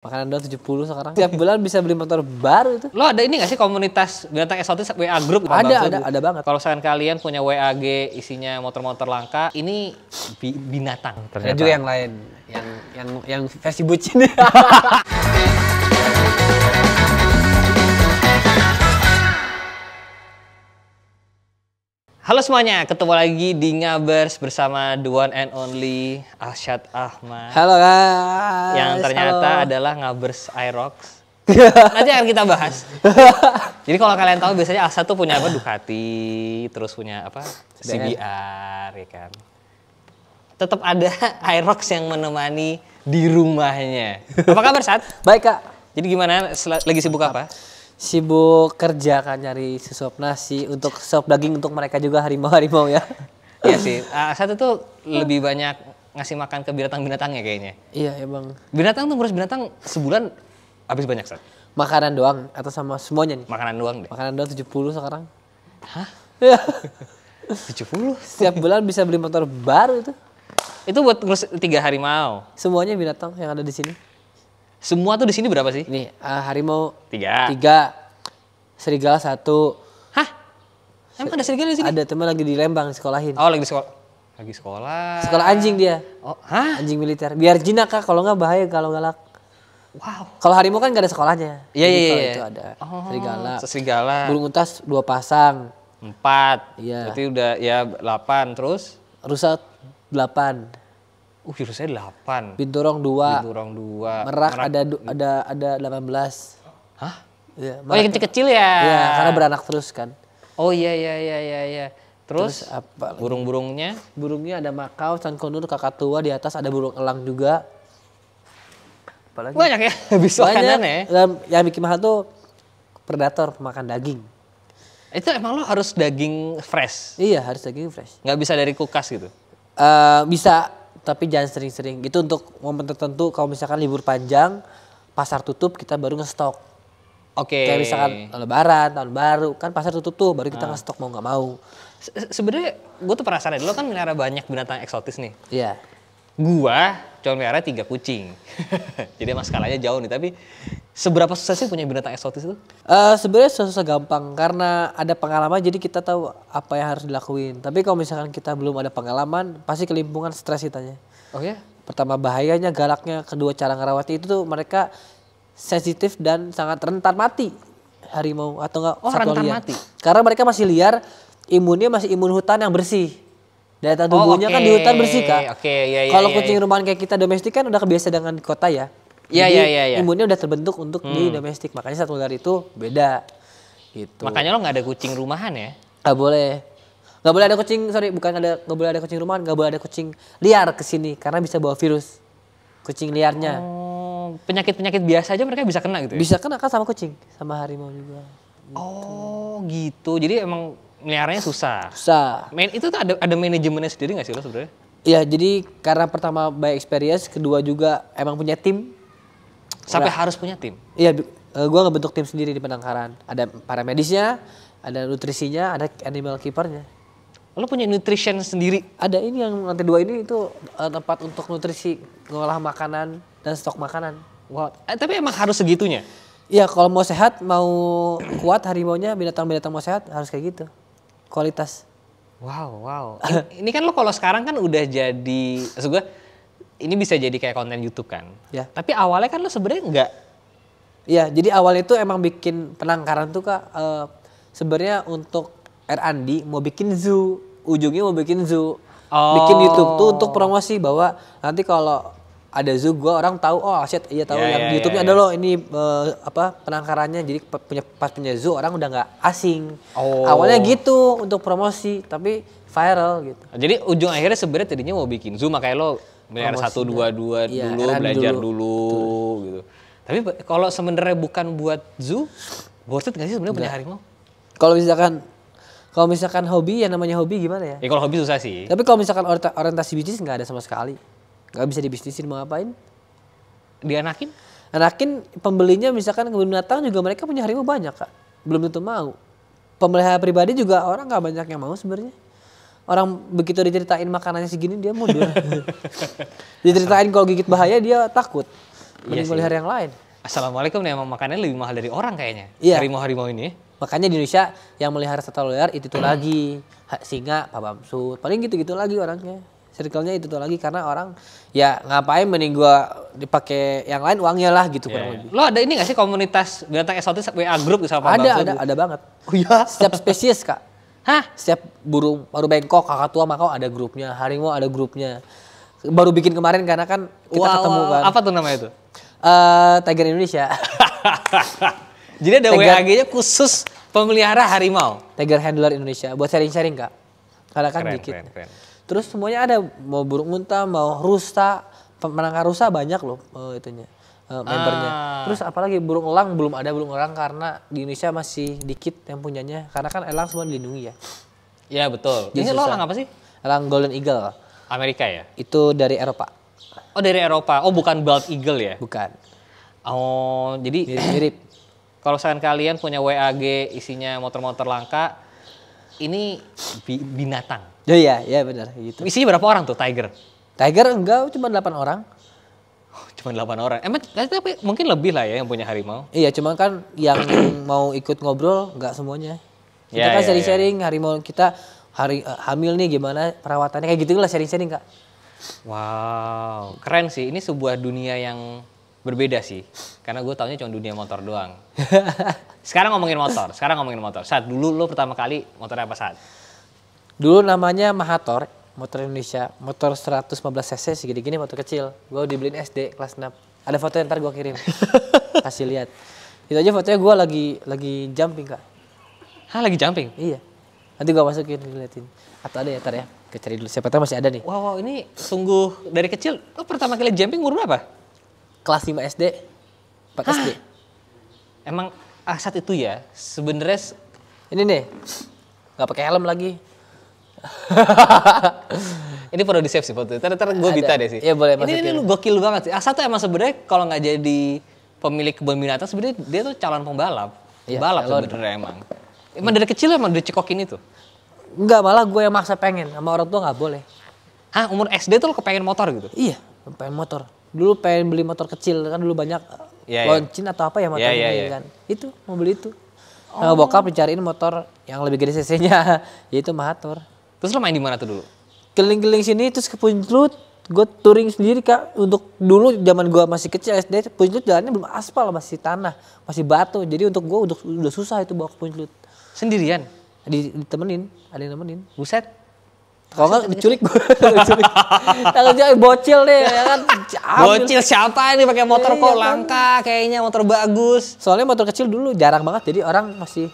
Makanan doang 70 sekarang. Tiap bulan bisa beli motor baru itu. Lo ada ini gak sih komunitas binatang eksotis WA group? Ada banget. Kalau misalkan kalian punya WAG isinya motor-motor langka, ini binatang ternyata. Ada juga yang lain, yang versi bucin. Halo semuanya, ketemu lagi di Ngabers bersama the one and only Arsyad Ahmad. Halo guys. Yang ternyata adalah Ngabers Aerox. Nanti akan kita bahas. Jadi kalau kalian tahu biasanya Arsyad tuh punya apa? Ducati, terus punya apa? CBR, ya kan. Tetap ada Aerox yang menemani di rumahnya. Apa kabar, Sat? Baik, Kak. Jadi gimana? Lagi sibuk apa? Sibuk kerja kan, nyari sesuap nasi untuk sop daging untuk mereka juga harimau-harimau ya. Iya sih, satu tuh lebih banyak ngasih makan ke binatang-binatangnya kayaknya. Iya emang. Binatang tuh ngurus binatang sebulan habis banyak, Sat? Makanan doang atau sama semuanya nih? Makanan doang deh. Makanan doang 70 sekarang. Hah? Iya. 70? Setiap bulan bisa beli motor baru itu. Itu buat ngurus 3 harimau. Semuanya binatang yang ada di sini. Semua tuh di sini berapa sih? Nih, harimau 3, serigala 1. Hah? Emang ada serigala di sini? Ada teman lagi di Lembang sekolahin. Oh, lagi di sekolah. Lagi sekolah. Sekolah anjing dia. Oh, hah? Anjing militer. Biar jinak, Kak, kalau nggak bahaya kalau galak. Wow. Kalau harimau kan nggak ada sekolahnya. Iya, Jadi iya, kalau iya. itu ada serigala. Serigala. Burung untas 2 pasang. 4. Iya. Berarti udah ya 8 terus. Rusa 8. Virusnya 8. Binturong 2. Binturong 2. Merak ada 18. Hah? Iya, Oh, yang kecil-kecil ya? Iya, karena beranak terus kan. Oh iya. Terus apa lagi? burung-burungnya? Burungnya ada makau, cankonur, kakatua, di atas ada burung elang juga. Apalagi? Banyak ya? Habis makanan ya? Yang bikin mahal tuh predator, pemakan daging. Itu emang lo harus daging fresh? Iya, harus daging fresh. Nggak bisa dari kulkas gitu? Bisa, tapi jangan sering-sering. Itu untuk momen tertentu, kalau misalkan libur panjang, pasar tutup, kita baru ngestok. Oke. Kayak misalkan lebaran, tahun baru, kan pasar tutup tuh, baru kita ngestok mau nggak mau. Sebenarnya gue tuh penasaran, lo kan melihara banyak binatang eksotis nih. Iya. Gua cuma melihara 3 kucing. Jadi emang skalanya jauh nih, tapi seberapa susah sih punya binatang eksotis itu? Sebenarnya susah gampang, karena ada pengalaman jadi kita tahu apa yang harus dilakuin. Tapi kalau misalkan kita belum ada pengalaman, pasti kelimpungan stres kitanya. Oh ya? Pertama bahayanya, galaknya, kedua cara ngerawatnya itu tuh mereka sensitif dan sangat rentan mati harimau atau enggak satwa rentan liar. mati? Karena mereka masih liar, imunnya masih imun hutan yang bersih. Daya tahan tubuhnya kan di hutan bersih, Kak. Iya. Kalau kucing rumahan kayak kita domestik kan udah kebiasa dengan di kota ya. Iya. Imunnya udah terbentuk untuk di domestik, makanya satwa liar itu beda. Gitu. Makanya lo nggak ada kucing rumahan ya? Nggak boleh. Nggak boleh ada kucing, nggak boleh ada kucing rumahan, nggak boleh ada kucing liar kesini karena bisa bawa virus. Kucing liarnya. Penyakit-penyakit biasa aja mereka bisa kena gitu ya? Bisa kena kan sama kucing, sama harimau juga. Oh gitu, jadi emang meliharanya susah. Susah. Itu tuh ada manajemennya sendiri nggak sih lo sebenarnya? Iya, jadi karena pertama by experience, kedua juga emang punya tim. Sampai harus punya tim? Iya, gue ngebentuk tim sendiri di penangkaran. Ada paramedisnya, ada nutrisinya, ada animal keepernya. Lo punya nutrition sendiri? Ada ini yang lantai 2 ini itu tempat untuk nutrisi, ngolah makanan dan stok makanan. Wow. Tapi emang harus segitunya? Iya, kalau mau sehat, mau kuat harimaunya, binatang-binatang mau sehat harus kayak gitu. Kualitas. Wow. Ini kan lo kalau sekarang kan udah jadi, maksud gue ini bisa jadi kayak konten YouTube kan? Ya. Tapi awalnya kan lo sebenarnya enggak. Iya, jadi awalnya itu emang bikin penangkaran tuh, Kak, sebenarnya untuk R&D mau bikin zoo, ujungnya mau bikin zoo. Bikin YouTube tuh untuk promosi bahwa nanti kalau ada zoo orang tahu, oh Asyad iya tahu yang YouTube-nya ada loh ini penangkarannya. Jadi pas punya zoo orang udah nggak asing. Awalnya gitu untuk promosi, tapi viral gitu. Jadi ujung akhirnya sebenarnya tadinya mau bikin zoo, makanya lo melihara 1, 2 dulu, belajar dulu gitu. Tapi kalau sebenarnya bukan buat zoo, worth it nggak sih sebenarnya punya harimau? Kalau misalkan hobi, yang namanya hobi gimana ya? Ya kalau hobi susah sih. Tapi kalau misalkan orientasi bisnis nggak ada sama sekali. Nggak bisa dibisnisin, mau ngapain? Dianakin? Anakin pembelinya misalkan kebun binatang juga mereka punya harimau banyak, Kak. Belum tentu mau. Pemelihara pribadi juga orang nggak banyak yang mau sebenarnya. Orang begitu diceritain makanannya segini dia mundur. Diceritain kalau gigit bahaya dia takut. Mending sih. melihara yang lain. Assalamualaikum nih, emang makannya lebih mahal dari orang kayaknya. Iya. Harimau-harimau ini. Makanya di Indonesia yang melihara satwa liar itu tuh lagi singa, Pak Bamsud. Paling gitu-gitu lagi orangnya. Circle-nya itu tuh lagi karena orang ya ngapain mending gua dipakai yang lain uangnya lah gitu kurang lebih. Lo ada ini gak sih komunitas binatang eksotis WA group sama Pak Bamsud? Ada banget. Oh iya. Setiap spesies, Kak. Hah? Setiap burung, paru bengkok, kakatua, makau ada grupnya, harimau ada grupnya. Baru bikin kemarin karena kan kita ketemu kan. Apa tuh namanya itu? Tiger Indonesia. Jadi ada WAG-nya khusus pemelihara harimau. Tiger Handler Indonesia buat sharing-sharing, Kak. Karena kan Keren, dikit. keren. Terus semuanya ada, mau burung unta, mau rusa, penangkar rusa banyak loh itunya membernya. Terus apalagi burung elang belum elang karena di Indonesia masih dikit yang punyanya. Karena kan elang semua dilindungi ya. Iya betul. Jadi Ini lo susah. elang apa sih? Elang Golden Eagle Amerika ya? itu dari Eropa, Oh dari Eropa. Oh bukan bald eagle ya? bukan. Oh jadi Mirip-mirip. kalau misalkan kalian punya WAG isinya motor-motor langka, ini binatang. Oh iya benar gitu. Isinya berapa orang tuh Tiger? Tiger enggak, cuma 8 orang. Cuma 8 orang. Emang tapi mungkin lebih lah ya yang punya harimau. Iya, cuma kan yang mau ikut ngobrol enggak semuanya. Kita Ya, kan ya, sharing-sharing harimau kita hamil nih gimana perawatannya kayak gitu lah sharing-sharing, Kak. Wow, keren sih. Ini sebuah dunia yang berbeda sih. Karena gue taunya cuma dunia motor doang. Sekarang ngomongin motor. Saat dulu lo pertama kali motornya apa saat? Dulu namanya Mahator, motor Indonesia, motor 115 cc segini-gini motor kecil. Gue dibeliin SD kelas 6. Ada foto yang ntar gue kirim. Kasih lihat. Itu aja fotonya gue lagi jumping, Kak. Hah, lagi jumping? Iya. Nanti gue masukin diliatin. Atau ada ya ntar ya. Kita cari dulu. Siapa tahu masih ada nih. Wow, ini sungguh dari kecil. Lo pertama kali jumping umur berapa? Kelas 5 SD. 4 SD. Emang saat itu ya sebenarnya Ini nih. Gak pakai helm lagi. ini perlu di save sih foto. Ntar gue minta deh sih. Iya, boleh ini masukin. lu gokil banget sih. Asa tuh emang sebenarnya kalau nggak jadi pemilik kebun binatang sebenarnya dia tuh calon pembalap. Iya, Balap calon. sebenarnya emang. Emang dari kecil emang dicekokin itu. Enggak, malah gue yang maksa pengen. Sama orang tua gak boleh. Hah, umur SD tuh lo kepengen motor gitu? Iya, pengen motor. Dulu pengen beli motor kecil. Kan dulu banyak Iya, iya. loncin atau apa ya motornya Iya, iya. kan. Itu, mau beli itu. Nah, bokap dicariin motor yang lebih gede cc-nya. Yaitu Mahator. Terus lo main di mana tuh dulu? Keliling-keliling sini terus ke Punclut. Gue touring sendiri, Kak. Untuk dulu zaman gue masih kecil SD, Punclut jalannya belum aspal, masih tanah, masih batu. Jadi untuk gue udah susah itu bawa ke Punclut. Sendirian? Ditemenin, ada yang nemenin. Buset. Kalau nggak diculik gue. Takut dia bocil deh ya kan. Ambil. Bocil siapa ini pakai motor Iya, kok kan. langka kayaknya motor bagus. Soalnya motor kecil dulu jarang banget, jadi orang masih.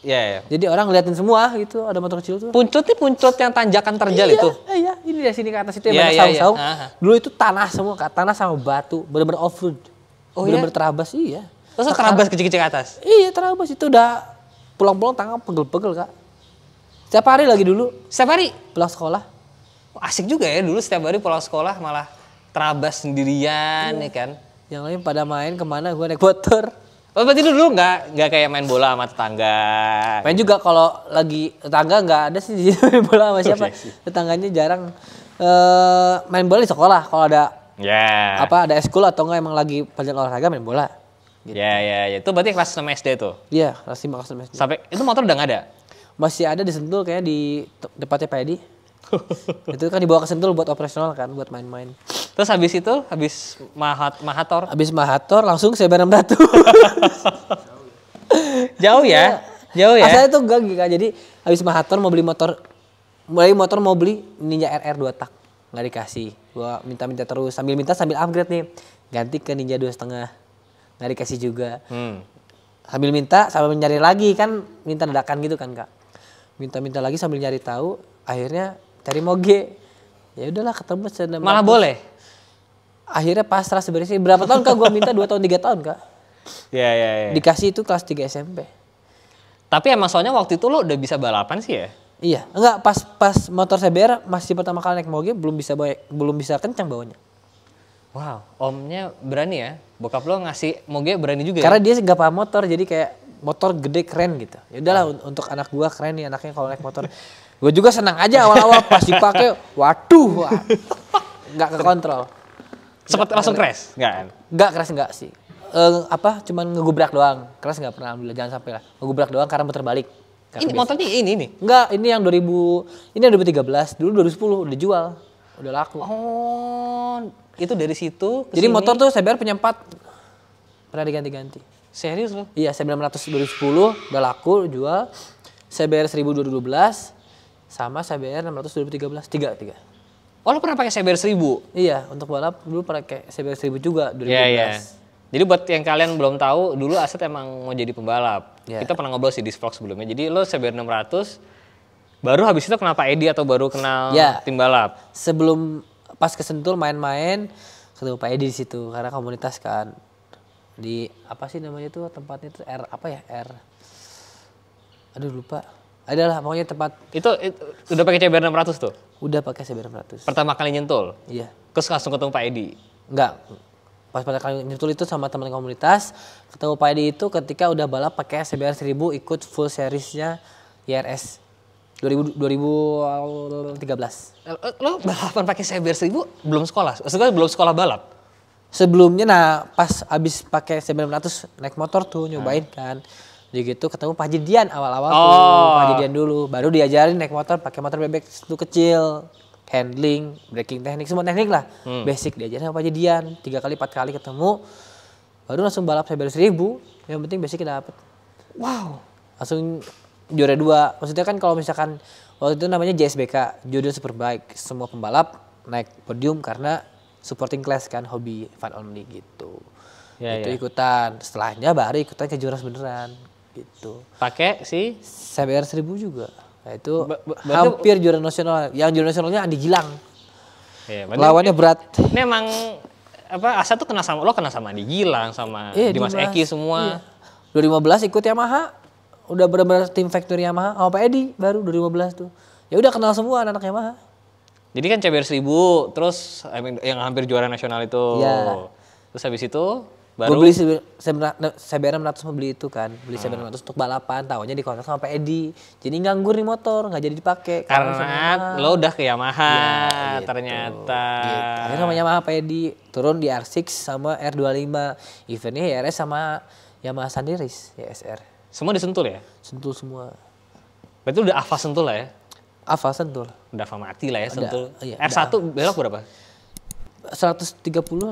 Iya, iya. Jadi orang ngeliatin semua gitu, ada motor kecil tuh. Punclut nih punclut yang tanjakan terjal Iya, itu. Iya, ini dari sini ke atas itu yang Iya, banyak iya, saung-saung. iya. Aha. Dulu itu tanah semua, Kak. Tanah sama batu, bener-bener off-road. Oh, Bener-bener terabas, iya. Terus lo terabas kecil-kecil ke atas. Iya, terabas itu udah pulang-pulang tangan pegel-pegel, Kak. Setiap hari lagi dulu, Setiap hari. pulang sekolah. Oh, asik juga ya dulu setiap hari pulang sekolah malah terabas sendirian ya kan. Yang lain pada main kemana, gue naik motor. Oh, berarti lu dulu nggak kayak main bola sama tetangga. Main juga kalau lagi tetangga nggak ada sih di sini main bola sama siapa. iya sih. Tetangganya jarang main bola di sekolah. Kalau ada Ya. ada eskul atau enggak emang lagi pelajaran olahraga main bola. Ya. Itu berarti kelas 6 SD tuh. Iya, kelas 5 kelas 6 SD. Sampai itu motor udah nggak ada. Masih ada di Sentul kayak di tempatnya Pak Edi. Itu kan dibawa ke Sentul buat operasional kan, buat main-main. Terus habis Mahator. Habis Mahator langsung saya bareng Ratu. Jauh ya? Jauh ya? Asalnya tuh enggak gitu kan. Jadi habis Mahator mau beli motor Ninja RR 2 tak. Nggak dikasih. Gua minta-minta terus, sambil minta sambil upgrade nih. Ganti ke Ninja 2,5. Nggak dikasih juga. Sambil minta sambil nyari lagi kan, minta dadakan gitu kan, Kak. Minta-minta lagi sambil nyari tahu, akhirnya cari moge. Ya udahlah ketemu 600. Malah boleh. Akhirnya pasrah sebenarnya sih. Berapa tahun Kak gua minta? 2 tahun 3 tahun, Kak. Ya. Dikasih itu kelas 3 SMP. Tapi emang soalnya waktu itu lo udah bisa balapan sih ya? Iya, enggak pas motor CBR masih pertama kali naik moge belum bisa kencang bawanya. Wow, omnya berani ya. Bokap lo ngasih moge berani juga Karena ya? dia nggak paham motor, jadi kayak motor gede keren gitu. Ya udahlah untuk anak gua keren nih anaknya kalau naik motor. Gua juga senang aja awal-awal pas dipakai, waduh, nggak kekontrol. Sempat langsung crash? Enggak kan? Enggak crash enggak sih. Cuman ngegubrak doang. Crash enggak pernah, alhamdulillah, jangan sampai lah. Ngegubrak doang karena muter balik. Ini motornya ini nih? Enggak, ini yang 2013, dulu 2010 udah jual. Udah laku. Oh, itu dari situ Jadi motor tuh CBR punya 4. Pernah diganti-ganti. Serius loh? Iya, CBR 600 2010 udah laku, jual. CBR 1000 2012 sama CBR 600 2013. 3. Oh, lo pernah pakai CBR 1000? Iya, untuk balap dulu pakai CBR 1000 juga 2012. Iya. Jadi buat yang kalian belum tahu, dulu Aset emang mau jadi pembalap. Yeah. Kita pernah ngobrol sih di vlog sebelumnya. Jadi lo CBR 600, baru habis itu kenapa Edi atau baru kenal tim balap? Sebelum pas ke Sentul main-main, ketemu Pak Edi di situ karena komunitas kan. Di apa sih namanya tuh tempatnya tuh R. Aduh lupa. Adalah pokoknya tempat. Itu udah pakai CBR 600 tuh? Udah pakai CBR 600. Pertama kali nyentul? Iya. Terus langsung ketemu Pak Edi? Enggak. Pas pada kali nyentul itu sama teman komunitas, ketemu Pak Edi itu ketika udah balap pakai CBR 1000 ikut full seriesnya IRS 2013. Lo balapan pakai CBR 1000 belum sekolah? Maksudnya belum sekolah balap? Sebelumnya pas abis pakai CBR 600 naik motor tuh nyobain kan. Jadi gitu ketemu Pak Jidian awal-awal tuh, Pak Jidian dulu. Baru diajarin naik motor pakai motor bebek itu kecil. Handling, braking teknik, semua teknik lah. Basic diajarin sama Pak Jidian. 3 kali 4 kali ketemu. Baru langsung balap CBR 1000. Yang penting basicnya dapet. Wow. Langsung juara 2. Maksudnya kan kalau misalkan waktu itu namanya JSBK, Junior Superbike. Semua pembalap naik podium karena supporting class kan, hobi fun only gitu. Itu ikutan. Setelahnya baru ikutan kejuaraan beneran gitu. Pakai si CBR 1000 juga. Nah, itu hampir juara nasional. Yang juara nasionalnya Andi Gilang. Ya, lawannya berat. Ini emang apa Asa tuh kenal sama Andi Gilang sama Dimas Eki semua. Iya. 2015 ikut Yamaha. Udah benar-benar tim factory Yamaha. Sama Pak Edi baru 2015 tuh. Ya udah kenal semua anak Yamaha. Jadi kan CBR 1000 terus yang hampir juara nasional itu. Iya. Terus habis itu baru gue beli CBR 600 mau beli itu kan. Beli CBR 600 untuk balapan. Tahunya dikontrak sama Pak Edi. Jadi nganggur nih motor. Gak jadi dipakai. Karena lo udah ke Yamaha gitu. ternyata. Gitu. Akhirnya sama Yamaha Pak Edi. Turun di R6 sama R25. Eventnya RS sama Yamaha Sandiris. YSR. Semua disentul ya? Sentul semua. Berarti udah hafal sentul lah ya? Hafal sentul. Udah hafal mati lah ya sentul. Iya, R1 belok berapa? 130,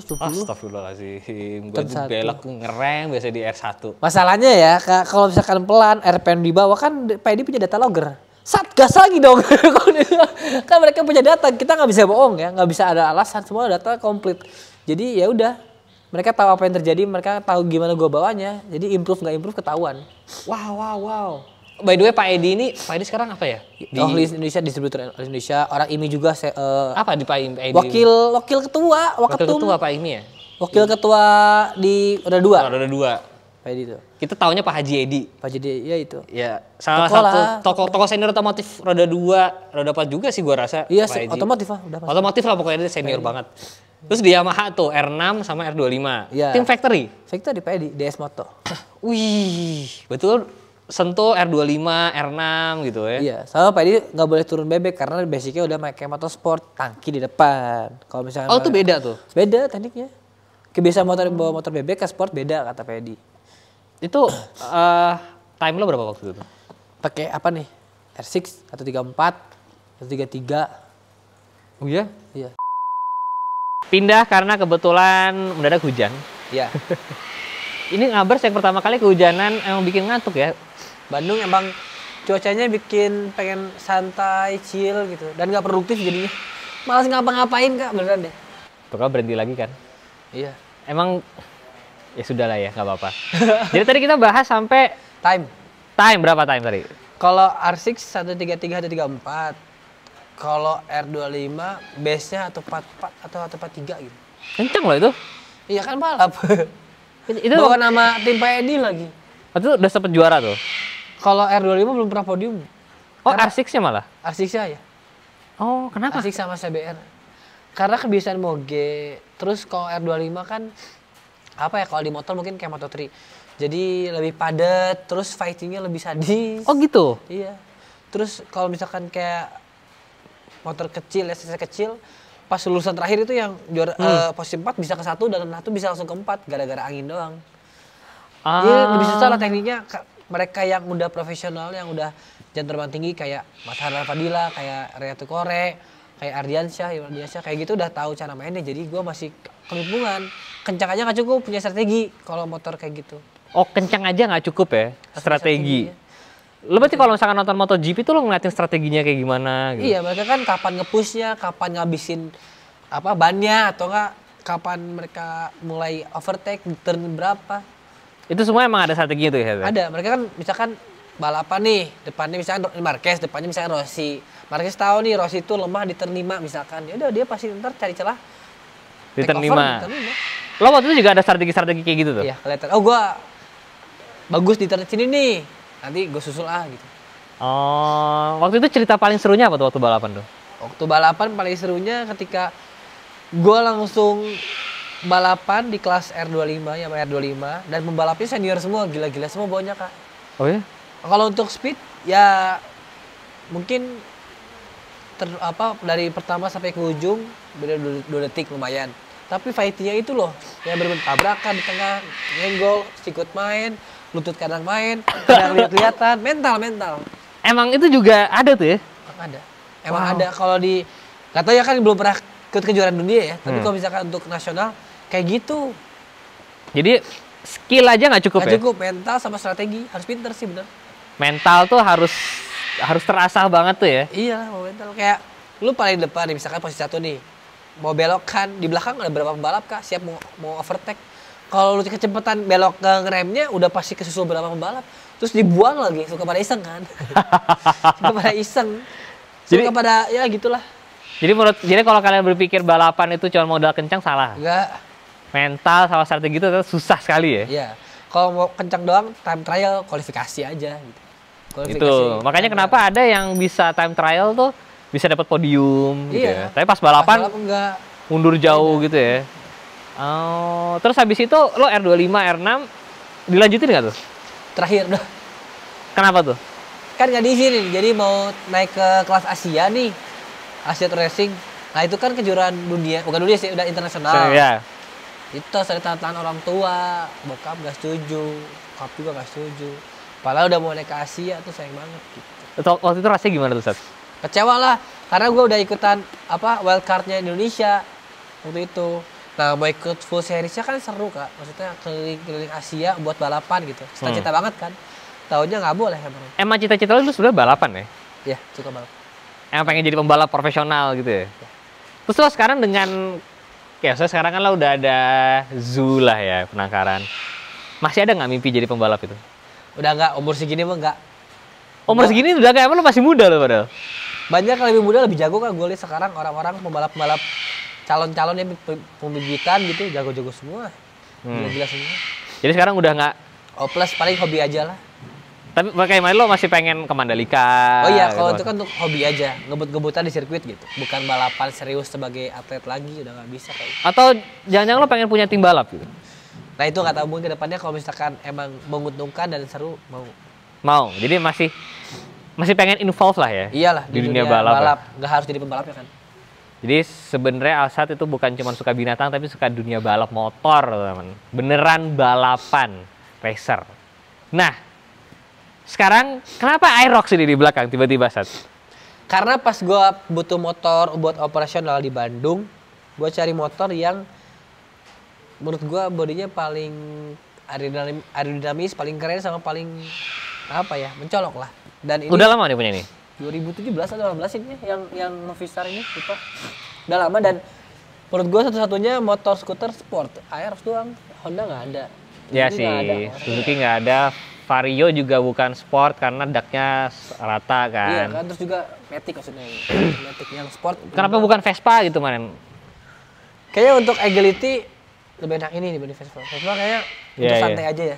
120. Astagfirullahaladzim. Gue tuh belok ngerem biasa di R1. Masalahnya ya, kalau misalkan pelan, RPM di bawah kan Pak Edi punya data logger. Satgas lagi dong. Kan mereka punya data, kita nggak bisa bohong ya, nggak bisa ada alasan, semua data komplit. Jadi ya udah, mereka tahu apa yang terjadi, mereka tahu gimana gue bawanya. Jadi improve nggak improve ketahuan. Wow. By the way Pak Edi sekarang apa ya? Di Indonesia, distributor Indonesia, orang IMI juga. Apa di Pak Edi? Wakil ketua, Wakil ketua Pak IMI ya? Wakil ketua di Roda 2. Roda 2. Pak Edi itu. Kita taunya Pak Haji Edi. Pak Haji Edi, ya itu. Ya, salah satu tokoh senior otomotif Roda 2, Roda 4 juga sih gua rasa. Iya, otomotif lah. Otomotif lah pokoknya dia senior banget. Terus di Yamaha tuh R6 sama R25. Iya. Tim factory. Factory Pak Edi, DS Moto. Wih, betul. Sentul R25, R6 gitu ya. Iya, sama Pak Edi nggak boleh turun bebek karena basicnya udah pakai motorsport, tangki di depan. Kalau misalnya tuh beda tuh. Beda tekniknya. Kebiasaan bawa motor bebek ke sport beda kata Pak Edi. Itu time lo berapa waktu itu? Pakai apa nih? R6 134, 133. Oh iya? Iya. Pindah karena kebetulan mendadak hujan. Iya. Ini Ngabers yang pertama kali kehujanan emang bikin ngantuk ya. Bandung emang cuacanya bikin pengen santai, chill gitu. Dan gak produktif jadinya. Malas ngapa-ngapain Kak, beneran deh. Tuh kan berhenti lagi kan? Iya. Emang ya sudah lah ya, gak apa-apa. Jadi tadi kita bahas sampai time berapa time tadi? Kalau R6 133 134. Kalau R25 base-nya 144 atau 143 gitu. Kenceng loh itu. Iya kan balap. Itu bawa nama tim Pak Edi lagi. Itu udah sempet juara tuh? Kalau R25 belum pernah podium. Oh R6-nya malah? R6-nya ya. Oh kenapa? R6 sama CBR. Karena kebiasaan moge. Terus kalau R25 kan apa ya, kalau di motor mungkin kayak Moto3. Jadi lebih padat, terus fightingnya lebih sadis. Oh gitu? Iya. Terus kalau misalkan kayak motor kecil, SSC kecil, pas lulusan terakhir itu yang juara posisi 4 bisa ke 1 dan 1 bisa langsung ke 4 gara-gara angin doang. Jadi lebih susah lah tekniknya. Mereka yang udah profesional, yang udah jam terbang tinggi kayak Mas Harlan Fadila, kayak Reatu Kore, kayak Ardiansyah kayak gitu udah tahu cara mainnya. Jadi gue masih kelimpungan. Kencang aja nggak cukup, punya strategi kalau motor kayak gitu. Oh, kencang aja nggak cukup ya strategi. Lo berarti kalau misalkan nonton MotoGP tuh lo ngeliatin strateginya kayak gimana gitu? Iya, mereka kan kapan nge-pushnya, kapan ngabisin bannya, atau enggak kapan mereka mulai overtake, di turn berapa. Itu semua emang ada strateginya tuh ya? Ada, mereka kan misalkan balapan nih, depannya misalkan Marquez, depannya misalkan Rossi. Marquez tahu nih Rossi itu lemah di turn 5 misalkan. Ya udah dia pasti ntar cari celah Di turn 5. Lo waktu itu juga ada strategi-strategi kayak gitu tuh? Iya, kelihatan. Oh, gua bagus di turn sini nih. Nanti gue susul gitu. Oh, waktu itu cerita paling serunya apa tuh waktu balapan tuh? Waktu balapan paling serunya ketika gue langsung balapan di kelas R25 ya, R25 dan pembalapnya senior semua, gila-gila semua bawanya Kak. Oh ya? Kalau untuk speed ya mungkin dari pertama sampai ke ujung beda 2 detik lumayan. Tapi fightingnya itu loh, yang bertabrakan di tengah, nyenggol, sikut main, lutut kadang main, kadang lihat-lihatan, mental. Emang itu juga ada tuh ya? Emang ada. Kalau di, nggak tahu ya kan belum pernah ikut kejuaraan dunia ya. Tapi kalau misalkan untuk nasional kayak gitu. Jadi skill aja nggak cukup ya? Nggak cukup, mental sama strategi harus pinter sih bener. Mental tuh harus terasah banget tuh ya? Iya, mental kayak lu paling depan nih, misalkan posisi 1 nih, mau belok kan di belakang ada berapa pembalap Kak siap mau overtake. Kalau lu kecepatan belok ke ngeremnya udah pasti kesusul berapa pembalap. Terus dibuang lagi, suka pada iseng kan. Suka pada ya gitulah. Jadi kalau kalian berpikir balapan itu cuma modal kencang salah. Enggak. Mental sama strategi itu susah sekali ya. Iya. Kalau mau kencang doang time trial kualifikasi aja gitu. Itu. Makanya kenapa ada yang bisa time trial tuh bisa dapat podium gitu ya. Tapi pas balapan enggak. Mundur jauh gitu ya. Oh, terus habis itu lo R25, R6 dilanjutin nggak tuh? Terakhir dah. Kenapa tuh? Kan nggak diizinin, jadi mau naik ke kelas Asia nih, Asia Racing. Nah itu kan kejuaraan dunia, bukan dunia sih, udah internasional. Ya. Itu saya tantangan orang tua, bokap nggak setuju, bokap juga nggak setuju. Padahal udah mau naik ke Asia tuh sayang banget gitu. Waktu itu rasanya gimana tuh, Sat? Kecewa lah, karena gue udah ikutan wildcardnya Indonesia waktu itu. Nah mau ikut full seriesnya kan seru Kak, maksudnya keliling Asia buat balapan gitu, cita-cita banget kan. Taunya nggak boleh emang. Emang cita-cita lu sebenarnya balapan ya? Iya, suka balap. Emang pengen jadi pembalap profesional gitu ya? Terus lo sekarang dengan, sekarang kan lo udah ada zoo lah ya, penangkaran. Masih ada nggak mimpi jadi pembalap itu? Udah nggak, umur segini mah nggak. Umur segini udah kayak, emang lo masih muda lo padahal? Banyak yang lebih muda lebih jago Kak, gue lihat sekarang orang-orang pembalap-pembalap calon-calon yang pembibitan gitu, jago-jago semua. Gila-gila semua. Jadi sekarang udah nggak? Plus paling hobi aja lah. Tapi bagaimana lo masih pengen ke Mandalika? Oh iya, kalau gitu. itu kan untuk hobi aja, ngebut-ngebutan di sirkuit gitu. Bukan balapan serius sebagai atlet lagi, udah nggak bisa kayak. Atau jangan-jangan lo pengen punya tim balap gitu? Nah itu nggak tahu, mungkin kedepannya kalau misalkan emang menguntungkan dan seru, mau. Jadi masih pengen involve lah ya? Iyalah, di dunia balap. Nggak harus jadi pembalapnya kan. Jadi sebenarnya Alsat itu bukan cuma suka binatang, tapi suka dunia balap motor, teman. Beneran balapan, racer. Nah, sekarang kenapa Aerox ini di belakang tiba-tiba, Sat? Karena pas gue butuh motor buat operasional di Bandung, gue cari motor yang menurut gue bodinya paling aerodinamis, paling keren sama paling mencolok lah. Dan ini udah lama nih punya ini? 2017 atau 2018 ini yang Movistar ini lupa. Udah lama dan menurut gue satu-satunya motor skuter sport Aerox doang. Honda nggak ada. Ya sih, Suzuki nggak ada. Vario juga bukan sport karena daknya rata kan. Iya kan, terus juga Matic maksudnya. Matic yang sport. Kenapa bukan Vespa gitu man? Kayaknya untuk agility lebih enak ini dibanding Vespa. Vespa kayaknya untuk santai aja ya.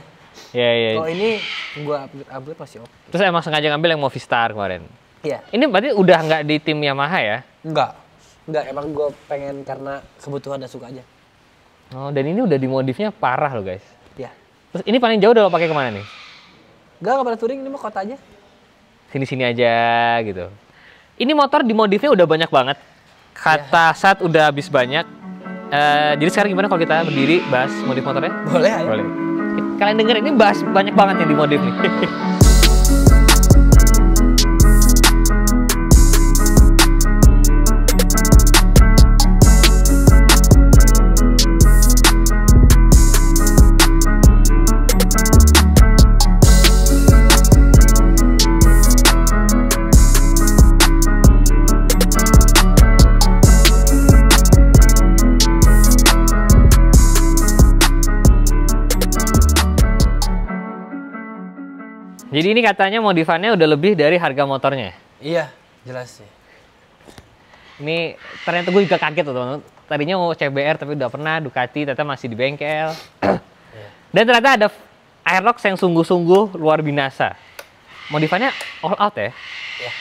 Iya. Kalau ini gua upgrade pasti oke. Terus emang sengaja ngambil yang Movistar kemarin? Iya. Ini berarti udah nggak di tim Yamaha ya? Enggak, emang gua pengen karena kebutuhan dan suka aja. Oh, dan ini udah dimodifnya parah loh guys. Iya. Terus ini paling jauh udah lo pakai kemana nih? Enggak pernah touring, ini mah kota aja. Sini-sini aja gitu. Ini motor dimodifnya udah banyak banget. kata Sat udah habis banyak. Jadi sekarang gimana kalau kita berdiri bahas modif motornya? Boleh, ayo. Boleh. Kalian denger ini bahas banyak banget yang di modif nih. Jadi ini katanya modifannya udah lebih dari harga motornya. Iya, jelas sih. Ini ternyata gue juga kaget tuh teman-teman. Tadinya mau CBR tapi udah pernah Ducati, ternyata masih di bengkel. Dan ternyata ada Aerox yang sungguh-sungguh luar binasa. Modifannya all out ya? Iya.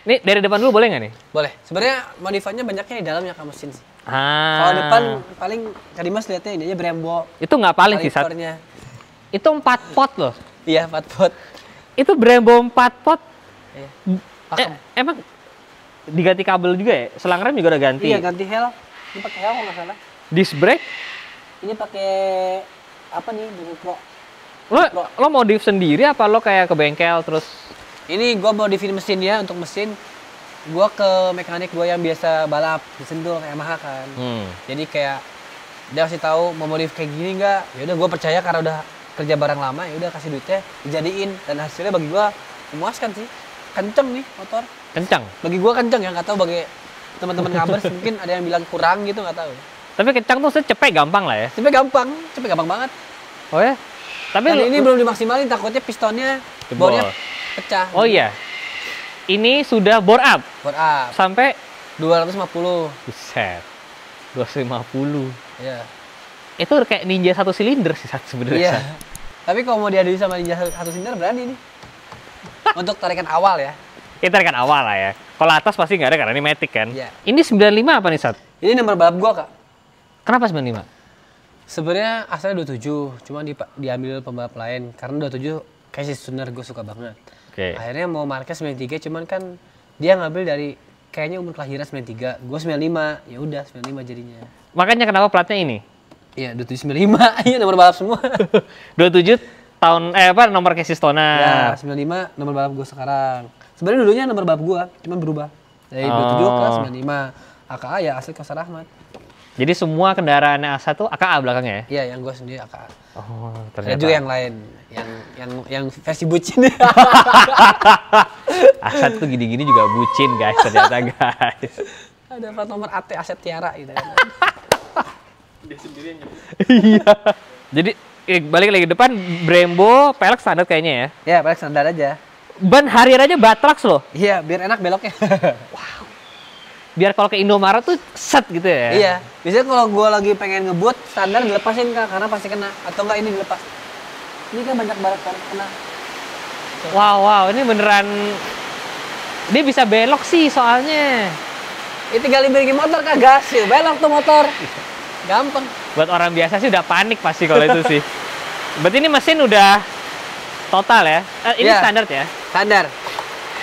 Nih dari depan dulu boleh nggak nih? Boleh. Sebenarnya modifannya banyaknya di dalamnya Kak mesin sih. Ah. Kalau depan paling Kak Dimas lihatnya ini aja Brembo. Itu nggak paling sih, Sat. Kalipernya. Itu 4 pot loh. Iya, 4 pot. Itu Brembo 4 pot. Iya. Emang diganti kabel juga ya? Selang rem juga udah ganti? Iya, ganti hel. Ini pakai hel kalau nggak salah. Disc brake? Ini pakai apa nih? Pro. Lo modif sendiri apa lo kayak ke bengkel terus? Ini gua modifin mesinnya untuk mesin. Gua ke mekanik gua yang biasa balap di Sentul kayak Yamaha kan. Jadi kayak dia kasih tahu mau modif kayak gini nggak? Ya udah gua percaya karena udah kerja barang lama, ya udah kasih duitnya dijadiin dan hasilnya bagi gua memuaskan sih. Kenceng nih motor. Kencang. Bagi gua kenceng ya, nggak tahu bagi teman-teman ngabers mungkin ada yang bilang kurang gitu, nggak tahu. Tapi kencang tuh cepet gampang lah ya. Cepet gampang banget. Oh ya? Tapi Dan ini belum dimaksimalin, takutnya pistonnya bornya pecah. Oh iya. Ini sudah bore up. Bore up. Sampai 250. Buset. 250. Iya. Itu kayak Ninja 1 silinder sih sebenarnya. Iya. Tapi kalau mau diadui sama Ninja 1 silinder berani nih. Untuk tarikan awal ya. Kita tarikan awal lah ya. Kalau atas pasti nggak ada karena ini Matic kan. Iya. Ini 95 apa nih, Sat? Ini nomor balap gua, Kak. Kenapa 95? Sebenarnya asalnya 27, cuma diambil pembalap lain karena 27 kayak si Suner gue suka banget. Oke. Akhirnya mau Marquez 93, cuman kan dia ngambil dari kayaknya umur kelahiran 93, gue 95, ya udah 95 jadinya. Makanya kenapa platnya ini? Iya, 2795, iya nomor balap semua. 27 tahun nomor Kesistona. Ya, 95 nomor balap gue sekarang. Sebenarnya dulunya nomor balap gue, cuman berubah dari 27 ke 95. AKA ya asli Kausar Ahmad. Jadi semua kendaraannya A1 AKA belakangnya ya? Iya, yang gue sendiri AKA. Oh, Ada ternyata. juga yang lain, yang versi bucin. A1 tuh gini-gini juga bucin guys, ternyata guys. Ada plat nomor AT Aset Tiara gitu kan. Dia sendiri yang nyebut. Iya. Jadi balik lagi depan Brembo pelek standar kayaknya ya. Ya, paling standar aja. Ban Harrier aja Batrax loh. Iya, biar enak beloknya. Biar kalau ke Indomaret tuh set gitu ya. Iya, biasanya kalau gue lagi pengen ngebut standar dilepasin Kak, karena pasti kena. Atau enggak ini dilepas. Ini kan banyak banget kan kena. Wow, ini beneran dia bisa belok sih soalnya. Ini tinggal diberi motor Kak, gas, ya, belok tuh motor. Gampang. Buat orang biasa sih udah panik pasti kalau itu sih. Berarti ini mesin udah total ya? Ini Iya. standar ya? Standar.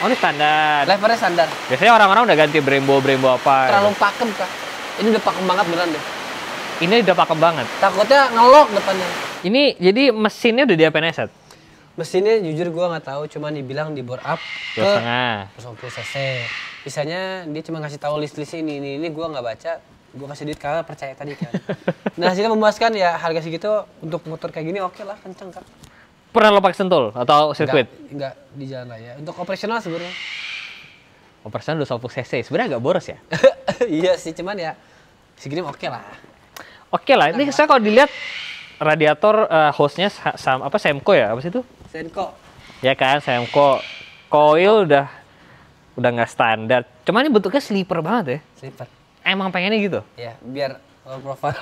Oh ini standar. Levernya standar. Biasanya orang-orang udah ganti Brembo apa. Terlalu pakem Kak. Ini udah pakem banget beneran deh. Ini udah pakem banget. Takutnya ngelok depannya. Ini jadi mesinnya udah diapain ya, Sat? Mesinnya jujur gue nggak tahu, cuman dibilang di bore up ke 2,5. 250 cc. Bisanya dia cuma ngasih tahu list-list ini gue nggak baca. Gue kasih duit karena percaya tadi kan. Nah hasilnya memuaskan ya, harga segitu untuk motor kayak gini oke lah, kenceng Kak. Pernah lo pakai Sentul atau sirkuit? Enggak di jalan raya. Untuk operasional sebenarnya. Operasional 250 cc. Sebenarnya agak boros ya. Iya sih, cuman ya segini oke lah. Oke lah. Ini saya kalau dilihat radiator hostnya Semco ya? Apa sih itu? Senko. Ya kan, Semco. Coil udah nggak standar. Cuman ini bentuknya sleeper banget ya. Slipper. Emang pengennya gitu? Ya, biar profil.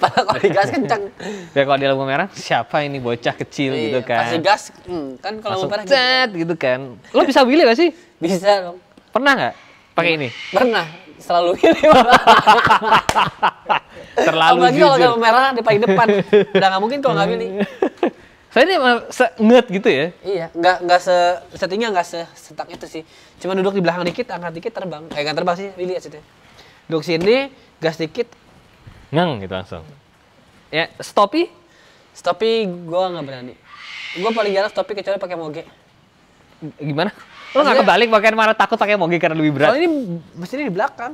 Padahal kalau digas kencang. Biar kalau di lampu merah, siapa ini bocah kecil gitu kan. Kasih gas, kan kalau Langsung lampu merah cet gitu kan. Lo bisa pilih gak sih? bisa dong. Pernah nggak pakai ini? Pernah, selalu ini. Terlalu apalagi kalau jujur. lampu merah di paling depan. Udah nggak mungkin kalau nggak pilih. Saya ini nget gitu ya. Iya, nggak setinggi nggak sesetak itu sih. Cuma duduk di belakang dikit, angkat dikit terbang. Nggak terbang sih, pilih aja. Duduk sini, gas dikit. Ngeng gitu langsung. Ya, stopi? Stopi gua nggak berani. Gua paling jarang stopi kecuali pakai moge. Gimana? Lo nggak kebalik pakai malah takut pakai moge karena lebih berat? Kalau ini mesinnya di belakang.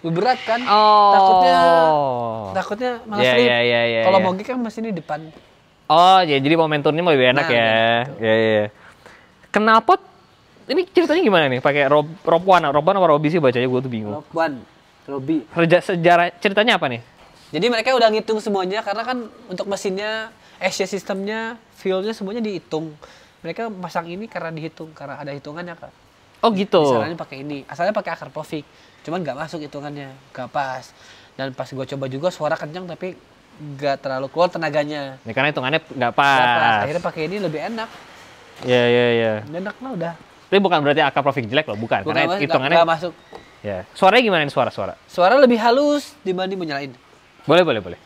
Lebih berat kan? Oh. Takutnya malah Iya, slip. iya, iya, iya, Kalau iya. moge kan mesinnya di depan. Oh, ya jadi momentumnya lebih enak Nah, ya. gitu. Iya, iya. Knalpot ini ceritanya gimana nih? Pakai Rob One apa Robby sih bacanya gue tuh bingung. Robi. Sejarah ceritanya apa nih? Jadi mereka udah ngitung semuanya karena kan untuk mesinnya, sistemnya, fuelnya semuanya dihitung. Mereka masang ini karena dihitung, karena ada hitungannya Kak. Oh gitu. Misalnya pakai ini, asalnya pakai akar Povik, cuman nggak masuk hitungannya, nggak pas. Dan pas gue coba juga suara kencang tapi nggak terlalu keluar tenaganya. Ini karena hitungannya nggak Nggak pas. Akhirnya pakai ini lebih enak. Iya, iya, iya. Enak lah udah. Tapi bukan berarti akar Profik jelek loh, bukan. Karena hitungannya nggak masuk. ya. Suaranya gimana nih suara-suara? Suara lebih halus dibanding menyalain. Boleh, boleh, boleh.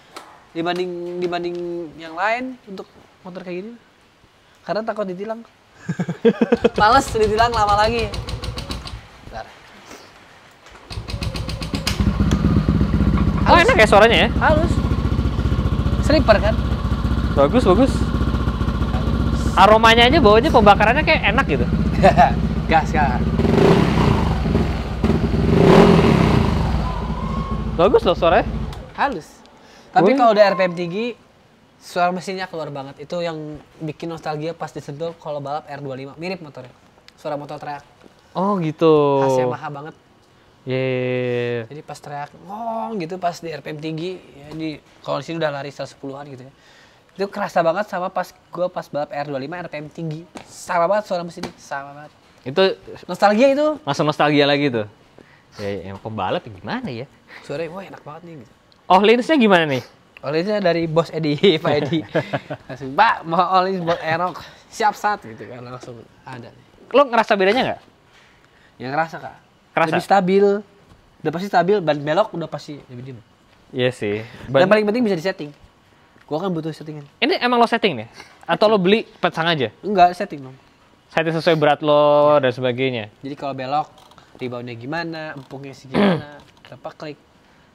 Dibanding yang lain untuk motor kayak gini. Karena takut ditilang. Males ditilang lama lagi. Bentar. Oh, enak ya suaranya ya? Halus. Slipper kan? Bagus, bagus. Aromanya aja baunya pembakarannya kayak enak gitu. Gas, Kak. Bagus loh suaranya. Halus. Tapi Wih. kalau udah RPM tinggi, suara mesinnya keluar banget. Itu yang bikin nostalgia pas disentuh kalau balap R25. Mirip motornya. Suara motor teriak. Oh gitu. Khasnya Yamaha banget. Yeay. Jadi pas teriak, ngong gitu pas di RPM tinggi, ya di kalau di sini udah lari 110-an gitu ya. Itu kerasa banget sama pas gua pas balap R25 RPM tinggi. Sama banget suara mesinnya, sama banget. Itu Nostalgia itu. langsung nostalgia lagi tuh. Ya, yang pembalap ya gimana ya? Suaranya wah enak banget nih gitu. Oh, lensnya gimana nih? Olehnya dari bos Edi, Pak Edi. Langsung, Pak, mau oleh buat Aerox. Siap saat gitu kan, langsung ada. Lo ngerasa bedanya nggak? Yang ngerasa Kak. Kerasa? Lebih stabil. Udah pasti stabil, ban belok udah pasti lebih diem. Iya sih. Dan paling penting bisa disetting. Gua kan butuh settingan. Ini emang lo setting nih? Atau lo beli petsang aja? Enggak, setting dong. Setting sesuai berat lo dan sebagainya? Jadi kalau belok, reboundnya gimana, empuknya gimana, berapa klik.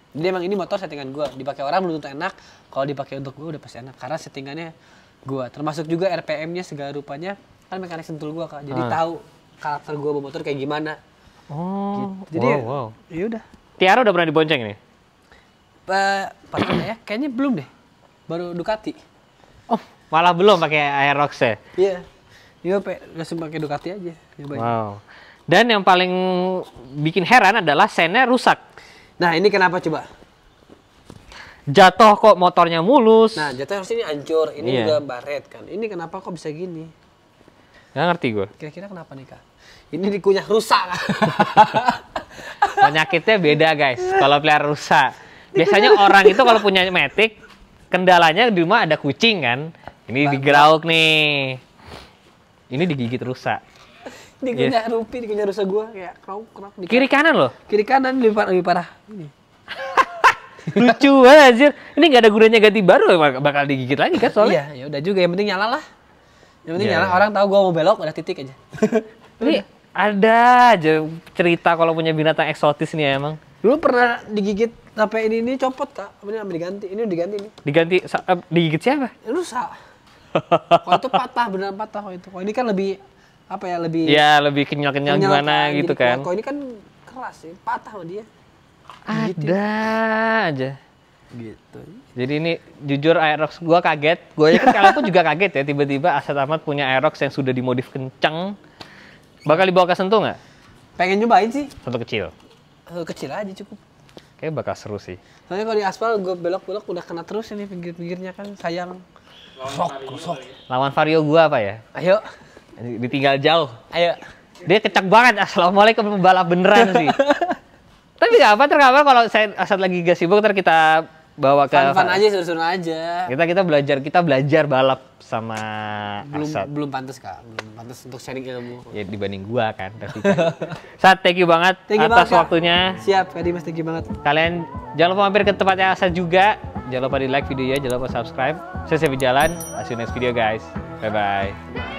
Jadi emang ini motor settingan gue, dipakai orang belum tentu enak, kalau dipakai untuk gue udah pasti enak. Karena settingannya gue, termasuk juga RPM-nya segala rupanya, kan mekanik sentul gue Kak. Jadi tahu karakter gue bawa motor kayak gimana. Oh, Gitu. Jadi wow. ya udah. Tiara udah pernah dibonceng nih? Pernah ya? Kayaknya belum deh. Baru Ducati. Oh, malah belum pakai Aerox ya? Iya. Dia langsung pakai Ducati aja. Nyobain. Wow. Dan yang paling bikin heran adalah sennya rusak. Nah ini kenapa coba? Jatuh kok motornya mulus. Nah jatuh harusnya ini hancur, ini Iya. juga baret kan. Ini kenapa kok bisa gini? Nggak ngerti gue. Kira-kira kenapa nih Kak? Ini dikunyah rusak. Penyakitnya beda guys. Kalau pelihara rusa, biasanya orang itu kalau punya Matic, kendalanya di rumah ada kucing kan. Ini digerauk nih. Ini digigit rusa. Dikunyah rupi, dikunyah rusak gua kayak krok Kiri kanan loh. kiri kanan lebih parah. Ini. Lucu banget anjir. Ini nggak ada gunanya ganti baru bakal digigit lagi kan soalnya. Iya, ya udah juga yang penting nyala lah. Yang penting Iya, nyala, iya. orang tahu gua mau belok udah titik aja. Ini ada aja cerita kalau punya binatang eksotis nih emang. Dulu pernah digigit sampai ini copot Kak. Ini sampai diganti. Ini udah diganti nih. Digigit siapa? Rusak. Kalau itu patah, beneran patah kalau itu. Kalau ini kan lebih apa ya, lebih Ya lebih kenyal-kenyal gimana gitu jadi kan. Kalau ini kan keras ya, patah sama dia. Ada aja. Gitu. Jadi ini jujur Aerox gua kaget. Gua aja kan kalian pun juga kaget ya tiba-tiba Asad Ahmad punya Aerox yang sudah dimodif kencang. Bakal dibawa ke Sentul nggak? Pengen nyobain sih. Sentul kecil. Kecil aja cukup. Kayaknya bakal seru sih. Soalnya kalau di aspal gue belok-belok udah kena terus ini pinggir-pinggirnya kan sayang. Sok. Lawan Vario gua apa ya? Ayo, Ditinggal jauh. ayo. Dia kecak banget. Assalamualaikum pembalap beneran sih. Tapi nggak apa terkabar kalau saya Asad lagi gak sibuk ntar kita bawa ke Fun aja, seru-seru aja. kita belajar balap sama Asad. Belum pantas Kak, belum pantas untuk sharing ilmu. Ya dibanding gua kan tapi kan. Sat, thank you banget Thank you atas banget, Kak. waktunya. Siap, Kak Dimas, thank you banget. Kalian jangan lupa mampir ke tempatnya Asad juga. Jangan lupa di like videonya, jangan lupa subscribe. Saya Sevi Jalan. See you next video guys. Bye bye.